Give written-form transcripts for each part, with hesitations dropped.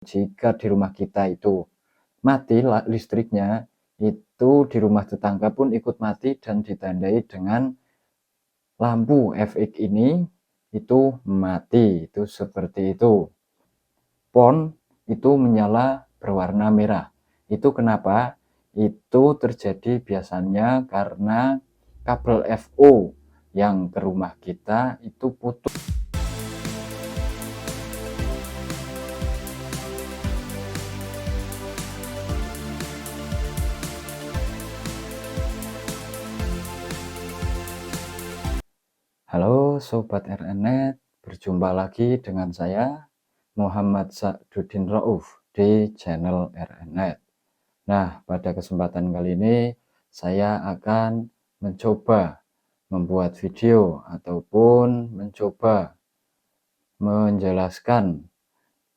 Jika di rumah kita itu mati listriknya, itu di rumah tetangga pun ikut mati dan ditandai dengan lampu FX ini itu mati, itu seperti itu. PON itu menyala berwarna merah. Itu kenapa? Itu terjadi biasanya karena kabel FO yang ke rumah kita itu putus. Halo Sobat RNNet, berjumpa lagi dengan saya Muhammad Sa'duddin Rauf di channel RNNet. Nah, pada kesempatan kali ini saya akan mencoba membuat video ataupun mencoba menjelaskan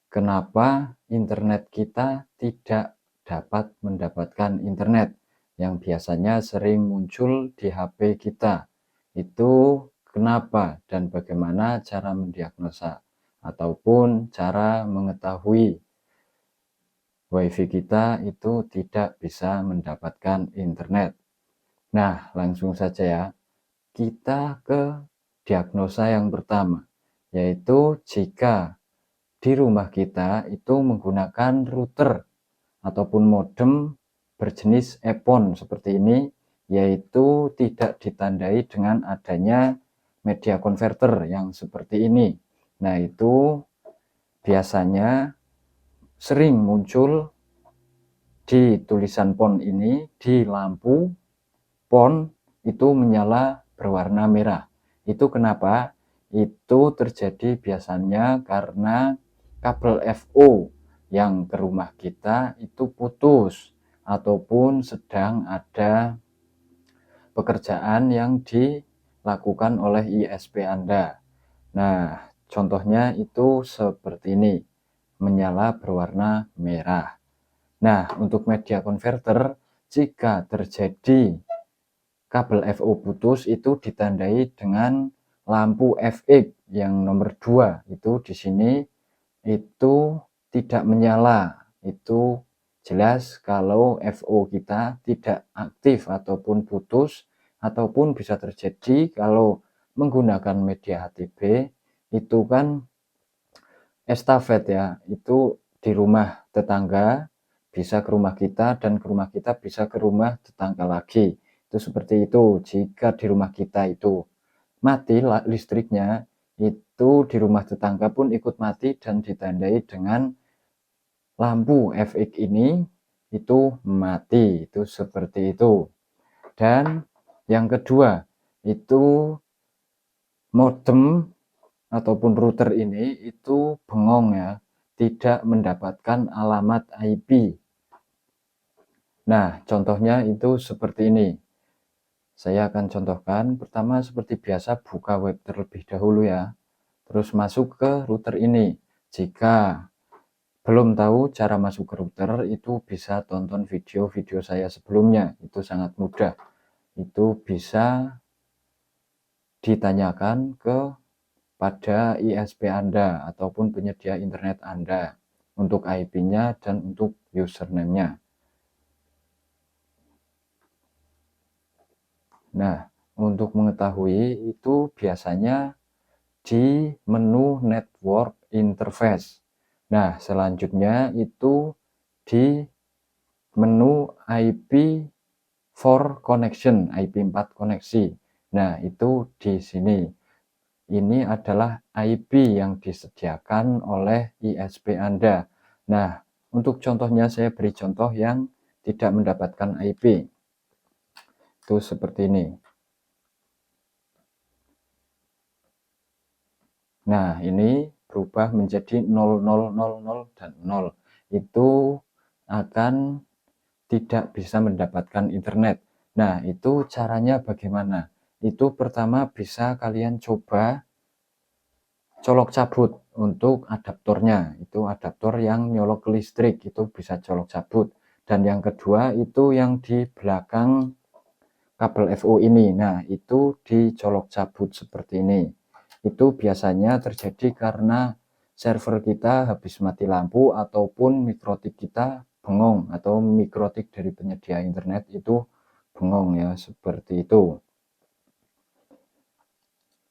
kenapa internet kita tidak dapat mendapatkan internet yang biasanya sering muncul di HP kita. Itu kenapa dan bagaimana cara mendiagnosa ataupun cara mengetahui WiFi kita itu tidak bisa mendapatkan internet. Nah, langsung saja ya. Kita ke diagnosa yang pertama, yaitu jika di rumah kita itu menggunakan router ataupun modem berjenis EPON seperti ini, yaitu tidak ditandai dengan adanya media converter yang seperti ini. Nah, itu biasanya sering muncul di tulisan PON ini, di lampu PON itu menyala berwarna merah. Itu kenapa? Itu terjadi biasanya karena kabel FO yang ke rumah kita itu putus ataupun sedang ada pekerjaan yang dilakukan oleh ISP Anda. Nah, contohnya itu seperti ini, menyala berwarna merah. Nah, untuk media converter, jika terjadi kabel FO putus itu ditandai dengan lampu FX yang nomor 2 itu di sini itu tidak menyala. Itu jelas kalau FO kita tidak aktif ataupun putus, ataupun bisa terjadi kalau menggunakan media HTB itu kan estafet ya, itu di rumah tetangga bisa ke rumah kita dan ke rumah kita bisa ke rumah tetangga lagi. Itu seperti itu. Jika di rumah kita itu mati listriknya, itu di rumah tetangga pun ikut mati dan ditandai dengan lampu FX ini itu mati. Itu seperti itu. Dan yang kedua, itu modem ataupun router ini itu bengong ya, tidak mendapatkan alamat IP. Nah, contohnya itu seperti ini. Saya akan contohkan. Pertama seperti biasa, buka web terlebih dahulu ya. Terus masuk ke router ini. Jika belum tahu cara masuk ke router, itu bisa tonton video-video saya sebelumnya. Itu sangat mudah. Itu bisa ditanyakan pada ISP Anda ataupun penyedia internet Anda untuk IP-nya dan untuk username-nya. Nah, untuk mengetahui itu biasanya di menu network interface. Nah, selanjutnya itu di menu IP for connection, IP 4 koneksi. Nah, itu di sini. Ini adalah IP yang disediakan oleh ISP Anda. Nah, untuk contohnya saya beri contoh yang tidak mendapatkan IP. Itu seperti ini. Nah, ini berubah menjadi 0000 dan 0. Itu akan tidak bisa mendapatkan internet. Nah, itu caranya bagaimana? Itu pertama bisa kalian coba colok cabut untuk adaptornya. Itu adaptor yang nyolok listrik, itu bisa colok cabut. Dan yang kedua itu yang di belakang kabel FO ini. Nah, itu dicolok cabut seperti ini. Itu biasanya terjadi karena server kita habis mati lampu ataupun mikrotik kita bengong atau mikrotik dari penyedia internet itu bengong ya, seperti itu.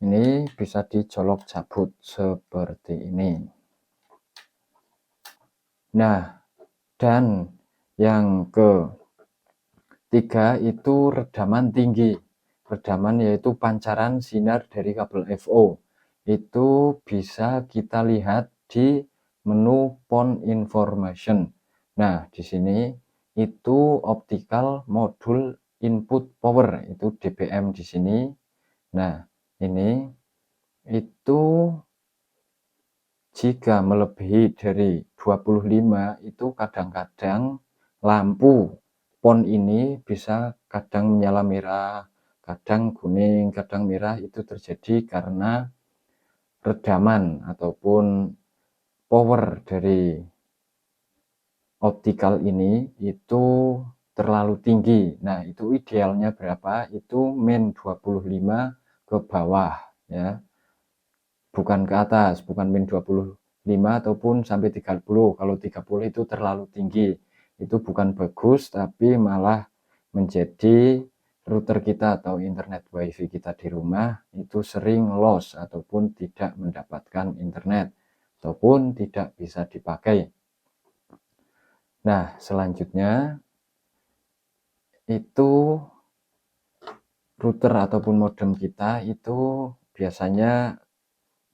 Ini bisa dicolok cabut seperti ini. Nah, dan yang ketiga itu redaman tinggi. Redaman yaitu pancaran sinar dari kabel FO. Itu bisa kita lihat di menu PON Information. Nah, di sini itu optical module input power, itu DPM di sini. Nah, ini itu jika melebihi dari 25 itu kadang-kadang lampu PON ini bisa kadang menyala merah, kadang kuning, kadang merah. Itu terjadi karena redaman ataupun power dari optikal ini itu terlalu tinggi. Nah, itu idealnya berapa? Itu min 25 ke bawah ya. Bukan ke atas, bukan min 25 ataupun sampai 30. Kalau 30 itu terlalu tinggi. Itu bukan bagus, tapi malah menjadi router kita atau internet wifi kita di rumah itu sering loss ataupun tidak mendapatkan internet ataupun tidak bisa dipakai. Nah, selanjutnya itu router ataupun modem kita itu biasanya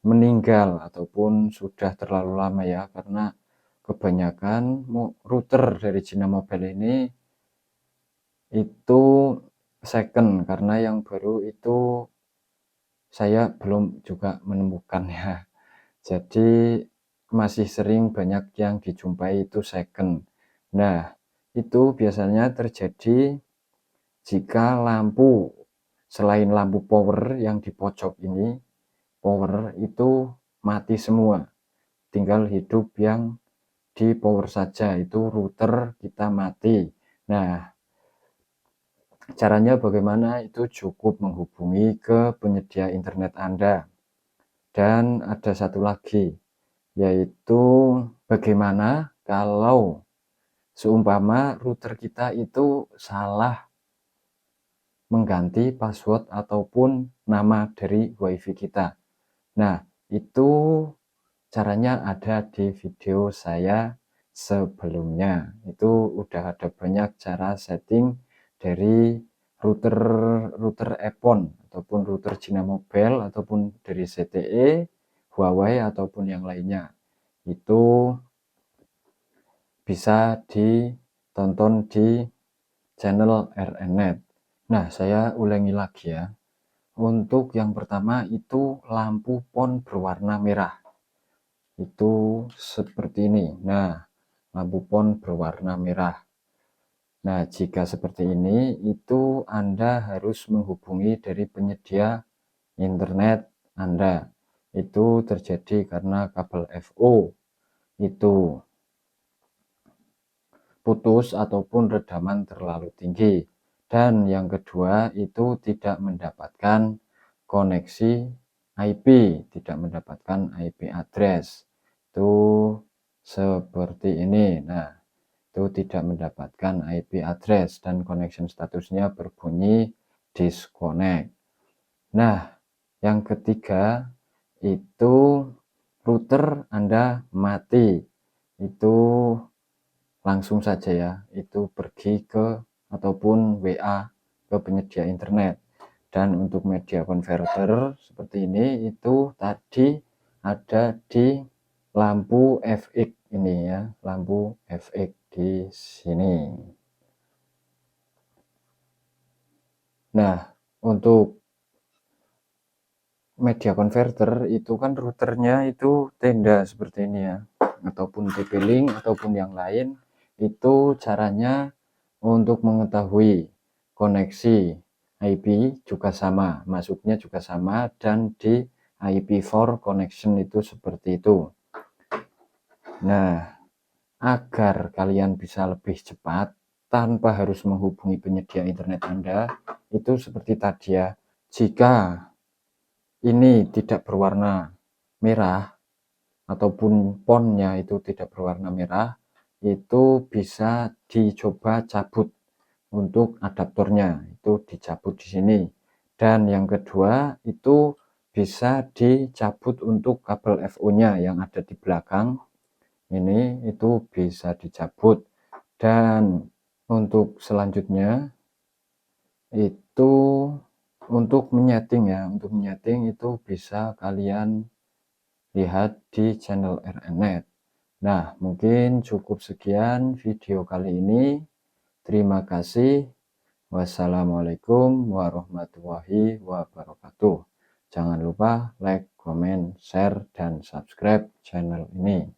meninggal ataupun sudah terlalu lama ya, karena kebanyakan router dari Cina Mobile ini itu second, karena yang baru itu saya belum juga menemukannya. Jadi masih sering banyak yang dijumpai itu second. Nah, itu biasanya terjadi jika lampu selain lampu power yang di pojok ini power itu mati semua, tinggal hidup yang di power saja, itu router kita mati. Nah, caranya bagaimana? Itu cukup menghubungi ke penyedia internet Anda. Dan ada satu lagi, yaitu bagaimana kalau seumpama router kita itu salah mengganti password ataupun nama dari wifi kita. Nah, itu caranya ada di video saya sebelumnya. Itu udah ada banyak cara setting dari router EPON ataupun router Cina Mobile ataupun dari ZTE, Huawei ataupun yang lainnya. Itu bisa ditonton di channel RNnet. Nah, saya ulangi lagi ya. Untuk yang pertama itu lampu PON berwarna merah. Itu seperti ini. Nah, lampu PON berwarna merah. Nah, jika seperti ini, itu Anda harus menghubungi dari penyedia internet Anda. Itu terjadi karena kabel FO itu putus ataupun redaman terlalu tinggi. Dan yang kedua itu tidak mendapatkan koneksi IP, tidak mendapatkan IP address. Itu seperti ini. Nah, itu tidak mendapatkan IP address dan connection statusnya berbunyi disconnect. Nah, yang ketiga itu router Anda mati. Itu langsung saja ya, itu pergi ke ataupun WA ke penyedia internet. Dan untuk media converter seperti ini itu tadi ada di lampu FX ini ya, lampu FX di sini. Nah, untuk media converter itu kan routernya itu tenda seperti ini ya, ataupun TP-Link ataupun yang lain. Itu caranya untuk mengetahui koneksi IP juga sama, masuknya juga sama, dan di IP4 connection itu seperti itu. Nah, agar kalian bisa lebih cepat tanpa harus menghubungi penyedia internet Anda, itu seperti tadi ya, jika ini tidak berwarna merah, ataupun ponnya itu tidak berwarna merah, itu bisa dicoba cabut untuk adaptornya, itu dicabut di sini. Dan yang kedua itu bisa dicabut untuk kabel FO-nya yang ada di belakang. Ini itu bisa dicabut. Dan untuk selanjutnya itu untuk menyeting ya, untuk menyeting itu bisa kalian lihat di channel RNnet. Nah, mungkin cukup sekian video kali ini. Terima kasih. Wassalamualaikum warahmatullahi wabarakatuh. Jangan lupa like, comment, share, dan subscribe channel ini.